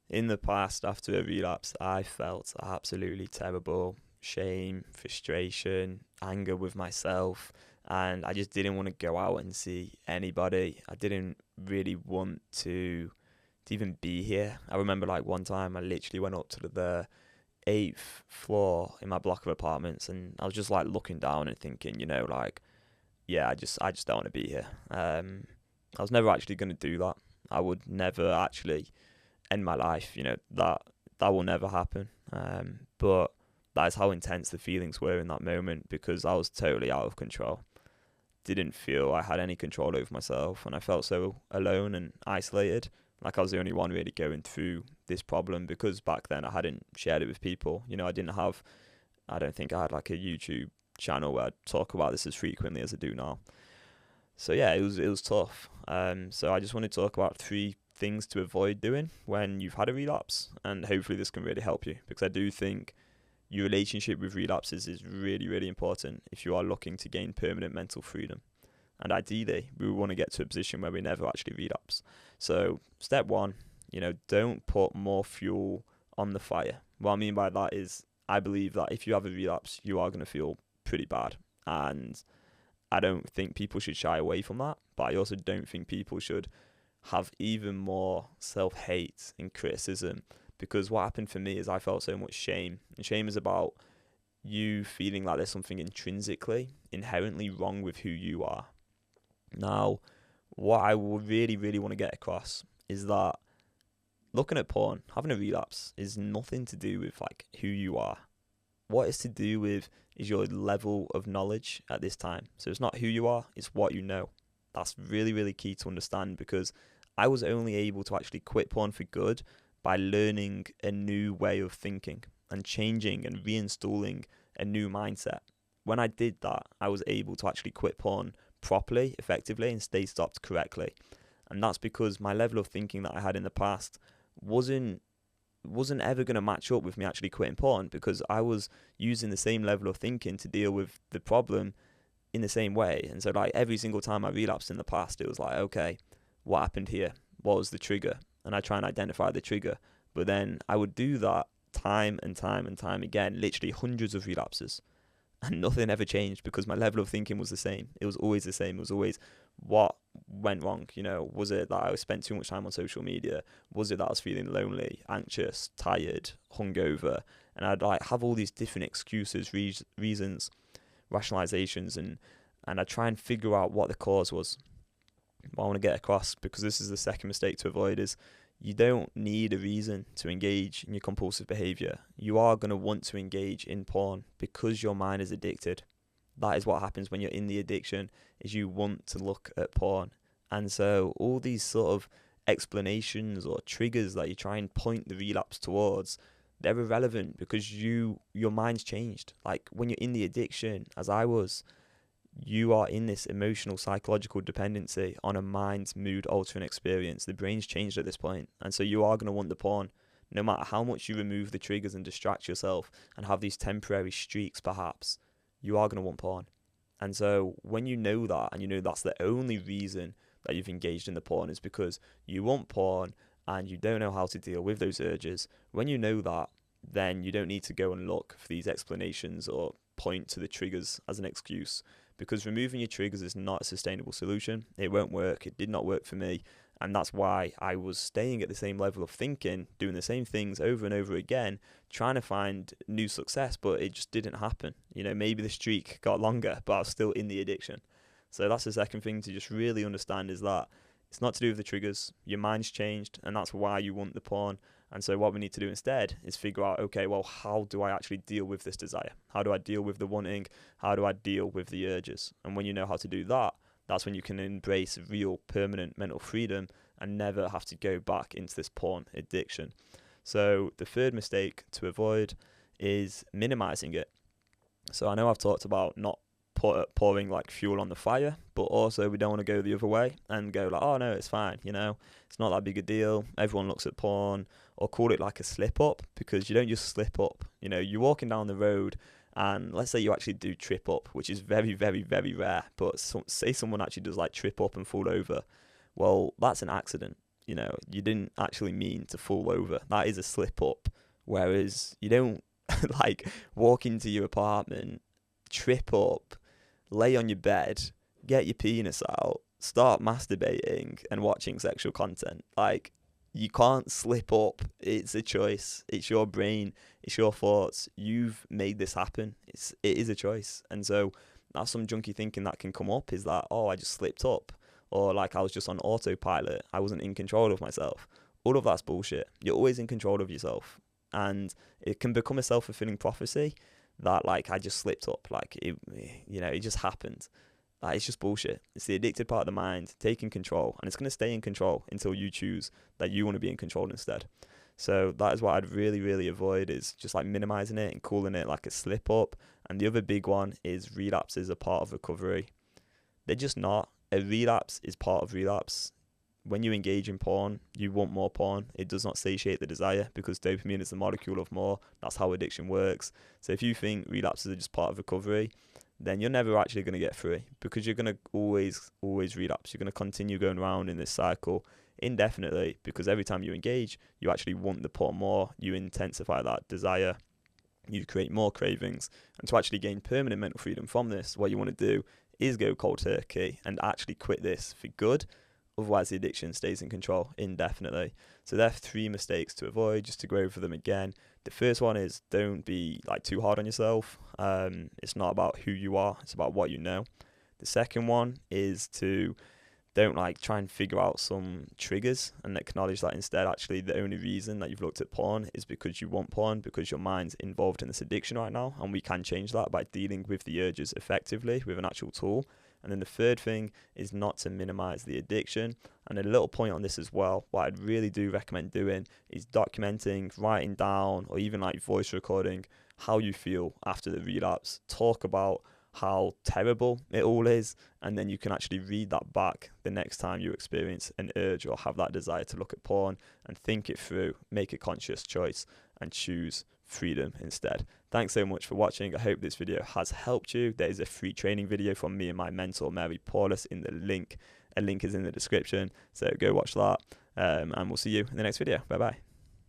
In the past, after a relapse, I felt absolutely terrible. Shame, frustration, anger with myself, and I just didn't want to go out and see anybody. I didn't really want to even be here. I remember like one time I literally went up to the eighth floor in my block of apartments, and I was just like looking down and thinking, like, yeah, I just don't want to be here. I was never actually going to do that. I would never actually end my life. That will never happen. But that is how intense the feelings were in that moment, because I was totally out of control. Didn't feel I had any control over myself, and I felt so alone and isolated. Like I was the only one really going through this problem, because back then I hadn't shared it with people. I don't think I had like a YouTube channel where I'd talk about this as frequently as I do now. So yeah, it was tough. So I just want to talk about three things to avoid doing when you've had a relapse, and hopefully this can really help you, because I do think your relationship with relapses is really, really important if you are looking to gain permanent mental freedom. And ideally, we want to get to a position where we never actually relapse. So step one, don't put more fuel on the fire. What I mean by that is, I believe that if you have a relapse, you are going to feel pretty bad. And I don't think people should shy away from that. But I also don't think people should have even more self-hate and criticism, because what happened for me is I felt so much shame. And shame is about you feeling like there's something intrinsically, inherently wrong with who you are. Now, what I would really, really want to get across is that looking at porn, having a relapse, is nothing to do with like who you are. What it's to do with is your level of knowledge at this time. So it's not who you are, it's what you know. That's really, really key to understand, because I was only able to actually quit porn for good by learning a new way of thinking and changing and reinstalling a new mindset. When I did that, I was able to actually quit porn properly, effectively, and stay stopped correctly. And that's because my level of thinking that I had in the past wasn't ever going to match up with me actually quitting porn, because I was using the same level of thinking to deal with the problem in the same way. And so like every single time I relapsed in the past, it was like, okay, what happened here? What was the trigger? And I try and identify the trigger. But then I would do that time and time and time again, literally hundreds of relapses. And nothing ever changed, because my level of thinking was the same. It was always the same. It was always, what went wrong? Was it that I spent too much time on social media? Was it that I was feeling lonely, anxious, tired, hungover? And I'd like have all these different excuses, reasons, rationalizations, and I'd try and figure out what the cause was. What I want to get across, because this is the second mistake to avoid, is you don't need a reason to engage in your compulsive behaviour. You are going to want to engage in porn because your mind is addicted. That is what happens when you're in the addiction, is you want to look at porn. And so all these sort of explanations or triggers that you try and point the relapse towards, they're irrelevant, because your mind's changed. Like when you're in the addiction, as I was, you are in this emotional, psychological dependency on a mind's mood-altering experience. The brain's changed at this point, and so you are going to want the porn. No matter how much you remove the triggers and distract yourself and have these temporary streaks, perhaps, you are going to want porn. And so when you know that, and you know that's the only reason that you've engaged in the porn is because you want porn and you don't know how to deal with those urges, when you know that, then you don't need to go and look for these explanations or point to the triggers as an excuse, because removing your triggers is not a sustainable solution. It won't work. It did not work for me. And that's why I was staying at the same level of thinking, doing the same things over and over again, trying to find new success, but it just didn't happen. Maybe the streak got longer, but I was still in the addiction. So that's the second thing to just really understand, is that it's not to do with the triggers. Your mind's changed, and that's why you want the porn. And so what we need to do instead is figure out, okay, well, how do I actually deal with this desire? How do I deal with the wanting? How do I deal with the urges? And when you know how to do that, that's when you can embrace real permanent mental freedom and never have to go back into this porn addiction. So the third mistake to avoid is minimizing it. So I know I've talked about not pouring like fuel on the fire, but also we don't want to go the other way and go like, oh no, it's fine, it's not that big a deal, everyone looks at porn, or call it like a slip up, because you don't just slip up. You're walking down the road, and let's say you actually do trip up, which is very, very, very rare, but say someone actually does like trip up and fall over. Well, that's an accident. you know, you didn't actually mean to fall over. That is a slip up. Whereas you don't like walk into your apartment, trip up, lay on your bed, get your penis out, start masturbating and watching sexual content. Like, you can't slip up. It's a choice. It's your brain. It's your thoughts. You've made this happen. It is a choice. And so that's some junky thinking that can come up, is that, oh, I just slipped up, or like I was just on autopilot. I wasn't in control of myself. All of that's bullshit. You're always in control of yourself. And it can become a self-fulfilling prophecy that, like, I just slipped up. Like, it just happened. Like, it's just bullshit. It's the addicted part of the mind taking control, and it's going to stay in control until you choose that you want to be in control instead. So that is what I'd really, really avoid, is just like minimizing it and calling it like a slip up. And the other big one is relapses are part of recovery. They're just not. A relapse is part of relapse. When you engage in porn, you want more porn. It does not satiate the desire, because dopamine is the molecule of more. That's how addiction works. So if you think relapses are just part of recovery, then you're never actually going to get free, because you're going to always relapse. You're going to continue going around in this cycle indefinitely, because every time you engage, you actually want the porn more. You intensify that desire. You create more cravings. And to actually gain permanent mental freedom from this, what you want to do is go cold turkey and actually quit this for good. Otherwise, the addiction stays in control indefinitely. So there are 3 mistakes to avoid, just to go over them again. The first one is, don't be like too hard on yourself. It's not about who you are, it's about what you know. The second one is to don't like try and figure out some triggers, and acknowledge that instead actually the only reason that you've looked at porn is because you want porn, because your mind's involved in this addiction right now, and we can change that by dealing with the urges effectively with an actual tool. And then the third thing is not to minimize the addiction. And a little point on this as well, what I'd really do recommend doing is documenting, writing down, or even like voice recording how you feel after the relapse. Talk about how terrible it all is, and then you can actually read that back the next time you experience an urge or have that desire to look at porn, and think it through, make a conscious choice, and choose freedom instead. Thanks so much for watching. I hope this video has helped you. There is a free training video from me and my mentor Mary Paulus in the link. A link is in the description, so go watch that, and we'll see you in the next video. Bye bye.